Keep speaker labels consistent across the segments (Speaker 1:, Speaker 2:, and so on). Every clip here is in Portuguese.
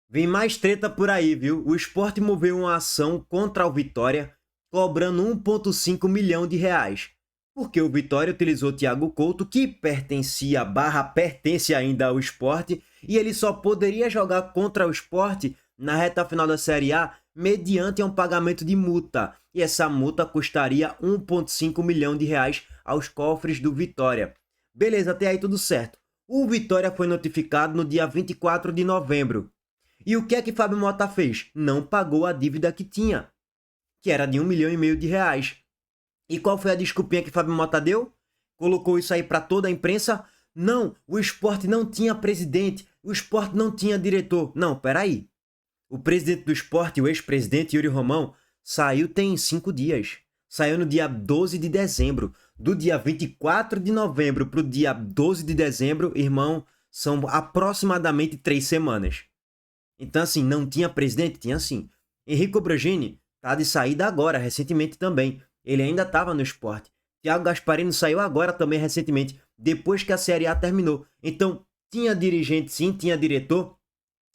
Speaker 1: Vem mais treta por aí, viu? O Sport moveu uma ação contra o Vitória, cobrando 1,5 milhão de reais. Porque o Vitória utilizou Thiago Couto, que pertence ainda ao Sport, e ele só poderia jogar contra o Sport na reta final da Série A mediante um pagamento de multa. E essa multa custaria 1,5 milhão de reais aos cofres do Vitória. Beleza, até aí tudo certo. O Vitória foi notificado no dia 24 de novembro. E o que é que Fábio Mota fez? Não pagou a dívida que tinha, que era de 1,5 milhão de reais. E qual foi a desculpinha que Fábio Mota deu? Colocou isso aí para toda a imprensa? Não, o Sport não tinha presidente, o Sport não tinha diretor. Não, peraí. O presidente do Sport, o ex-presidente Yuri Romão, saiu tem 5 dias. Saiu no dia 12 de dezembro. Do dia 24 de novembro para o dia 12 de dezembro, irmão, são aproximadamente 3 semanas. Então, assim, não tinha presidente? Tinha sim. Henrique Obrogini tá de saída agora, recentemente também. Ele ainda estava no Sport. Thiago Gasparino saiu agora também recentemente, depois que a Série A terminou. Então, tinha dirigente sim, tinha diretor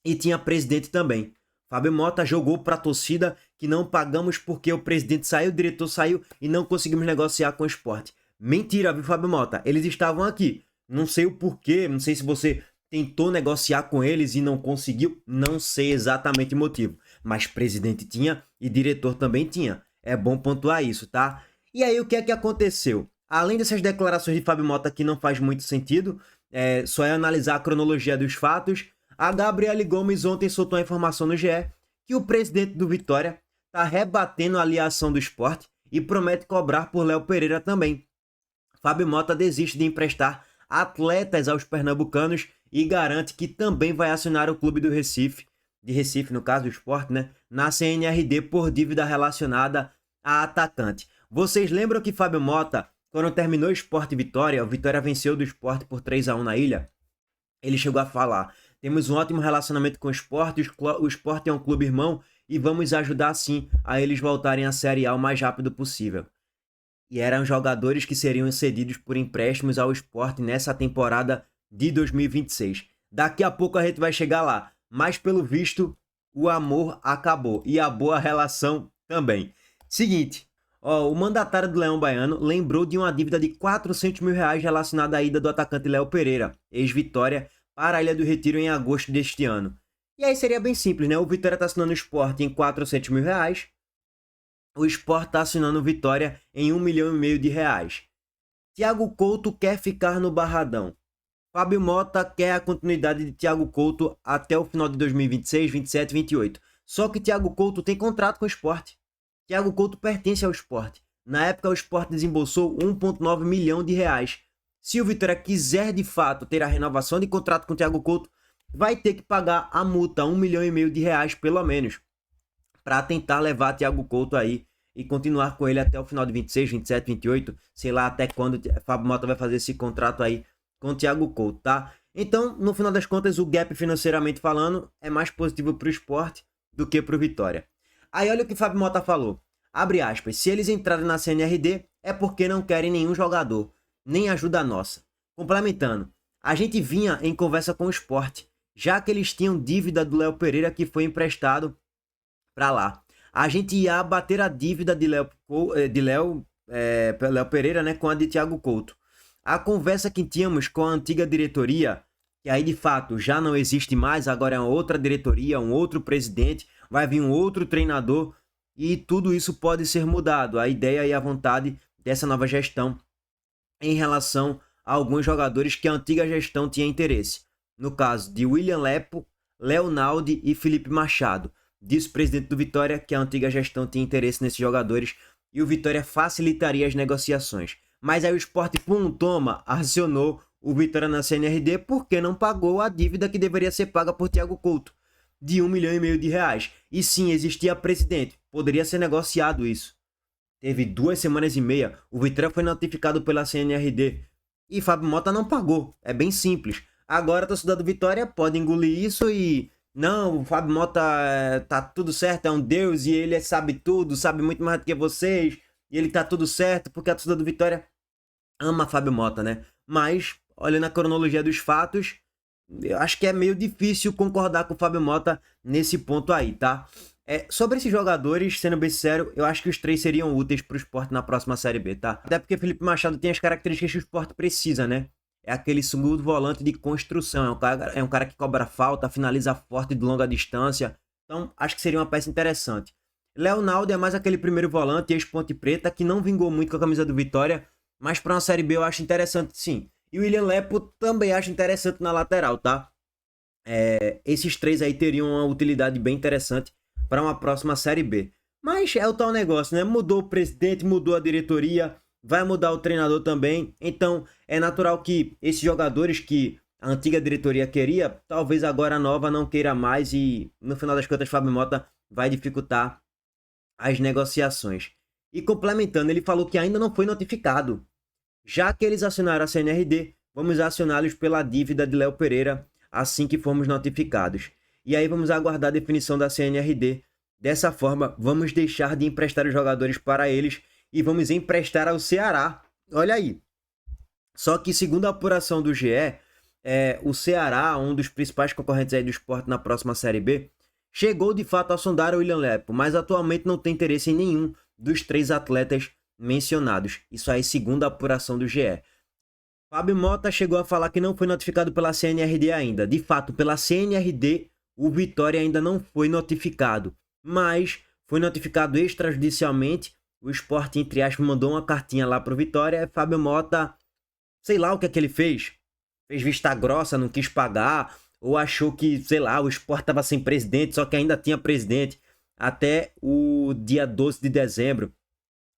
Speaker 1: e tinha presidente também. Fábio Mota jogou para a torcida que não pagamos porque o presidente saiu, o diretor saiu e não conseguimos negociar com o Sport. Mentira, viu, Fábio Mota? Eles estavam aqui. Não sei o porquê, não sei se você tentou negociar com eles e não conseguiu, não sei exatamente o motivo. Mas presidente tinha e diretor também tinha. É bom pontuar isso, tá? E aí o que é que aconteceu? Além dessas declarações de Fábio Mota que não faz muito sentido, só é analisar a cronologia dos fatos, a Gabriele Gomes ontem soltou a informação no GE que o presidente do Vitória está rebatendo a aliação do Sport e promete cobrar por Léo Pereira também. Fábio Mota desiste de emprestar atletas aos pernambucanos e garante que também vai acionar o clube do Recife, de Recife, no caso do Sport, né, na CNRD por dívida relacionada a atacante. Vocês lembram que Fábio Mota, quando terminou o Sport Vitória, o Vitória venceu do Sport por 3-1 na ilha, ele chegou a falar: temos um ótimo relacionamento com o Sport, o Sport é um clube irmão e vamos ajudar sim a eles voltarem à Série A o mais rápido possível. E eram jogadores que seriam cedidos por empréstimos ao Sport nessa temporada de 2026. Daqui a pouco a gente vai chegar lá, mas pelo visto o amor acabou e a boa relação também. Seguinte, o mandatário do Leão Baiano lembrou de uma dívida de 400 mil reais relacionada à ida do atacante Léo Pereira, ex-Vitória, para a Ilha do Retiro em agosto deste ano. E aí seria bem simples, né? O Vitória está assinando o Sport em 400 mil reais, o Sport está assinando o Vitória em 1,5 milhão de reais. Thiago Couto quer ficar no Barradão. Fábio Mota quer a continuidade de Thiago Couto até o final de 2026, 27, 28. Só que Thiago Couto tem contrato com o Sport. Thiago Couto pertence ao Sport. Na época, o Sport desembolsou 1,9 milhão de reais. Se o Vitória quiser de fato ter a renovação de contrato com o Thiago Couto, vai ter que pagar a multa, 1,5 milhão de reais pelo menos, para tentar levar Thiago Couto aí e continuar com ele até o final de 26, 27, 28, sei lá até quando Fábio Mota vai fazer esse contrato aí com o Thiago Couto, tá? Então, no final das contas, o gap financeiramente falando é mais positivo para o Sport do que para o Vitória. Aí olha o que Fábio Mota falou, abre aspas, se eles entrarem na CNRD é porque não querem nenhum jogador, nem ajuda nossa. Complementando, a gente vinha em conversa com o Sport, já que eles tinham dívida do Léo Pereira que foi emprestado para lá. A gente ia abater a dívida de Léo Pereira, né, com a de Thiago Couto. A conversa que tínhamos com a antiga diretoria, que aí de fato já não existe mais, agora é uma outra diretoria, um outro presidente, vai vir um outro treinador e tudo isso pode ser mudado. A ideia e a vontade dessa nova gestão em relação a alguns jogadores que a antiga gestão tinha interesse. No caso de William Lepo, Leonaldi e Felipe Machado. Disse o presidente do Vitória que a antiga gestão tinha interesse nesses jogadores e o Vitória facilitaria as negociações. Mas aí o Sport, acionou o Vitória na CNRD porque não pagou a dívida que deveria ser paga por Thiago Couto, de 1,5 milhão de reais. E sim, existia presidente, poderia ser negociado isso. Teve 2 semanas e meia, o Vitória foi notificado pela CNRD e Fábio Mota não pagou, é bem simples. Agora a torcida do Vitória pode engolir isso e não, o Fábio Mota tá tudo certo, é um deus e ele sabe tudo, sabe muito mais do que vocês, e ele tá tudo certo, porque a torcida do Vitória ama Fábio Mota, né? Mas, olhando a cronologia dos fatos, eu acho que é meio difícil concordar com o Fábio Mota nesse ponto aí, tá? Sobre esses jogadores, sendo bem sincero, eu acho que os três seriam úteis pro Sport na próxima Série B, tá? Até porque Felipe Machado tem as características que o Sport precisa, né? É aquele segundo volante de construção, é um cara que cobra falta, finaliza forte de longa distância. Então, acho que seria uma peça interessante. Leonaldo é mais aquele primeiro volante, ex-Ponte Preta, que não vingou muito com a camisa do Vitória, mas para uma Série B eu acho interessante sim. E o William Lepo também acho interessante na lateral, tá? Esses três aí teriam uma utilidade bem interessante para uma próxima Série B. Mas é o tal negócio, né? Mudou o presidente, mudou a diretoria, vai mudar o treinador também. Então é natural que esses jogadores que a antiga diretoria queria, talvez agora a nova não queira mais e no final das contas Fábio Mota vai dificultar as negociações. E complementando, ele falou que ainda não foi notificado. Já que eles acionaram a CNRD, vamos acioná-los pela dívida de Léo Pereira assim que formos notificados. E aí vamos aguardar a definição da CNRD. Dessa forma, vamos deixar de emprestar os jogadores para eles e vamos emprestar ao Ceará. Olha aí. Só que segundo a apuração do GE, o Ceará, um dos principais concorrentes aí do Sport na próxima Série B, chegou de fato a sondar o William Lepo, mas atualmente não tem interesse em nenhum dos três atletas mencionados. Isso aí segundo a apuração do GE. Fábio Mota chegou a falar que não foi notificado pela CNRD ainda. De fato, pela CNRD, o Vitória ainda não foi notificado, mas foi notificado extrajudicialmente. O Sport, entre aspas, mandou uma cartinha lá pro Vitória. Fábio Mota, sei lá o que é que ele fez. Fez vista grossa, não quis pagar, ou achou que, sei lá, o Sport estava sem presidente, só que ainda tinha presidente até o dia 12 de dezembro.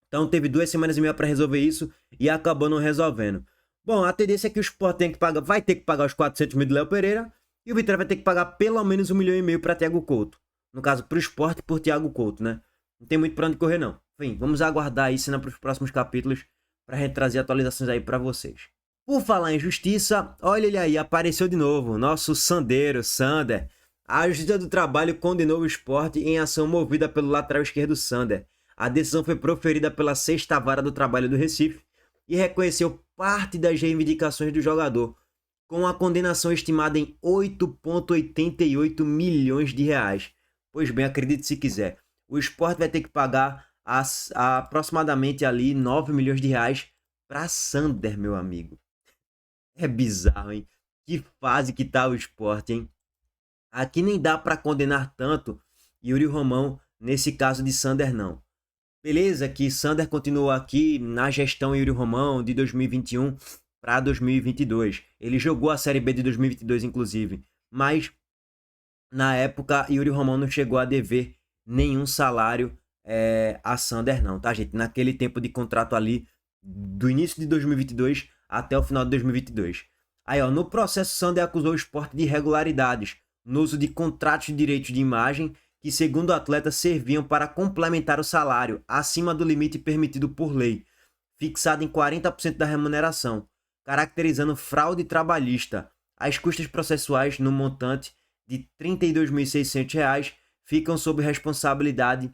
Speaker 1: Então teve 2 semanas e meia para resolver isso e acabou não resolvendo. Bom, a tendência é que o Sport vai ter que pagar os 400 mil de Léo Pereira e o Vitória vai ter que pagar pelo menos 1,5 milhão para Thiago Couto. No caso, para o Sport por Thiago Couto, né? Não tem muito para onde correr, não. Enfim, vamos aguardar aí cena para os próximos capítulos para a gente trazer atualizações aí para vocês. Por falar em justiça, olha ele aí, apareceu de novo, nosso Sandeiro, Sander. A Justiça do Trabalho condenou o Sport em ação movida pelo lateral esquerdo Sander. A decisão foi proferida pela Sexta Vara do Trabalho do Recife e reconheceu parte das reivindicações do jogador, com a condenação estimada em 8,88 milhões de reais. Pois bem, acredite se quiser, o Sport vai ter que pagar aproximadamente ali 9 milhões de reais para Sander, meu amigo. É bizarro, hein? Que fase que tá o Sport, hein? Aqui nem dá para condenar tanto Yuri Romão nesse caso de Sander, não. Beleza que Sander continuou aqui na gestão Yuri Romão de 2021 para 2022. Ele jogou a Série B de 2022, inclusive. Mas, na época, Yuri Romão não chegou a dever nenhum salário a Sander, não, tá, gente? Naquele tempo de contrato ali, do início de 2022 até o final de 2022. Aí, ó, no processo, Sander acusou o Sport de irregularidades no uso de contratos de direitos de imagem que, segundo o atleta, serviam para complementar o salário acima do limite permitido por lei, fixado em 40% da remuneração, caracterizando fraude trabalhista. As custas processuais no montante de R$ 32.600 ficam sob responsabilidade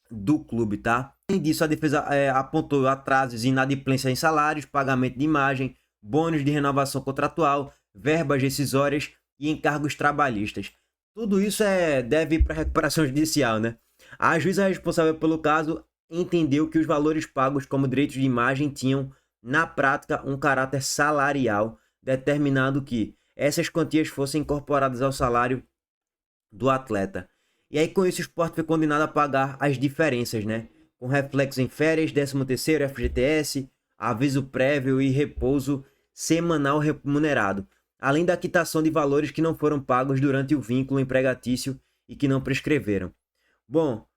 Speaker 1: do clube, tá? Além disso, a defesa apontou atrasos e inadimplência em salários, pagamento de imagem, bônus de renovação contratual, verbas rescisórias e encargos trabalhistas. Tudo isso deve ir para recuperação judicial, né? A juíza responsável pelo caso entendeu que os valores pagos como direitos de imagem tinham, na prática, um caráter salarial, determinando que essas quantias fossem incorporadas ao salário do atleta. E aí, com isso, o Sport foi condenado a pagar as diferenças, né? Com reflexo em férias, 13º, FGTS, aviso prévio e repouso semanal remunerado, além da quitação de valores que não foram pagos durante o vínculo empregatício e que não prescreveram. Bom,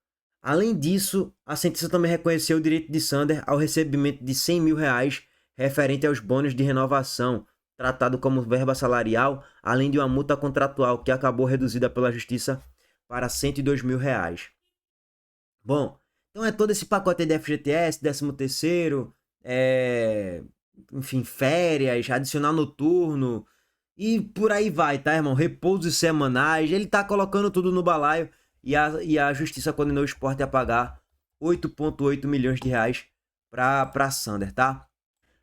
Speaker 1: além disso, a sentença também reconheceu o direito de Sander ao recebimento de R$100 mil referente aos bônus de renovação, tratado como verba salarial, além de uma multa contratual que acabou reduzida pela Justiça para R$102 mil. Bom, então é todo esse pacote de FGTS, 13º, enfim, férias, adicional noturno e por aí vai, tá, irmão? Repousos semanais, ele tá colocando tudo no balaio e a Justiça condenou o Sport a pagar R$8,8 milhões para Sander, tá?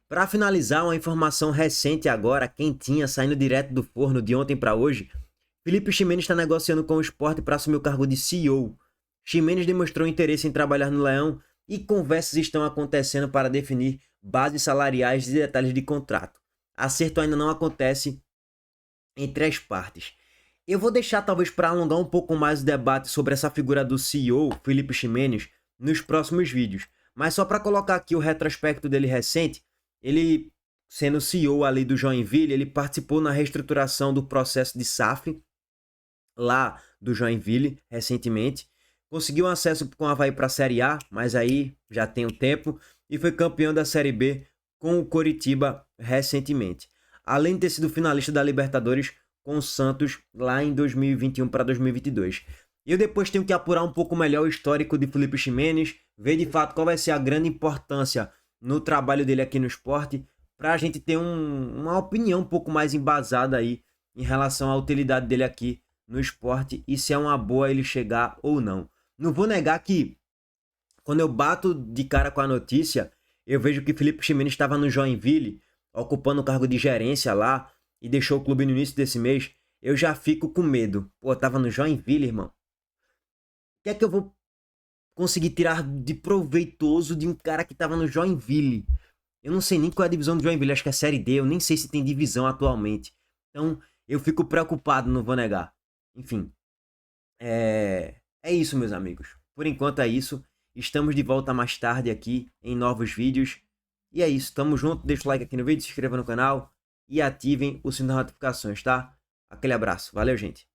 Speaker 1: Para finalizar, uma informação recente agora, quentinha, saindo direto do forno de ontem para hoje, Felipe Ximenes está negociando com o Sport para assumir o cargo de CEO. Ximenes demonstrou interesse em trabalhar no Leão e conversas estão acontecendo para definir bases salariais e detalhes de contrato. Acerto ainda não acontece entre as partes. Eu vou deixar talvez para alongar um pouco mais o debate sobre essa figura do CEO, Felipe Ximenes, nos próximos vídeos. Mas só para colocar aqui o retrospecto dele recente, ele, sendo CEO ali do Joinville, ele participou na reestruturação do processo de SAF, lá do Joinville, recentemente. Conseguiu acesso com o Avaí para a Série A, mas aí já tem um tempo, e foi campeão da Série B com o Coritiba recentemente. Além de ter sido finalista da Libertadores com o Santos lá em 2021 para 2022. Eu depois tenho que apurar um pouco melhor o histórico de Felipe Ximenes, ver de fato qual vai ser a grande importância no trabalho dele aqui no esporte, para a gente ter uma opinião um pouco mais embasada aí em relação à utilidade dele aqui no esporte e se é uma boa ele chegar ou não. Não vou negar que quando eu bato de cara com a notícia, eu vejo que Felipe Ximenes estava no Joinville, ocupando o cargo de gerência lá, e deixou o clube no início desse mês, eu já fico com medo. Pô, tava no Joinville, irmão. O que é que eu vou conseguir tirar de proveitoso de um cara que tava no Joinville? Eu não sei nem qual é a divisão do Joinville, acho que é a Série D, eu nem sei se tem divisão atualmente. Então, eu fico preocupado, não vou negar. Enfim, é isso, meus amigos. Por enquanto é isso. Estamos de volta mais tarde aqui em novos vídeos. E é isso, tamo junto. Deixa o like aqui no vídeo, se inscreva no canal e ativem o sininho das notificações, tá? Aquele abraço. Valeu, gente.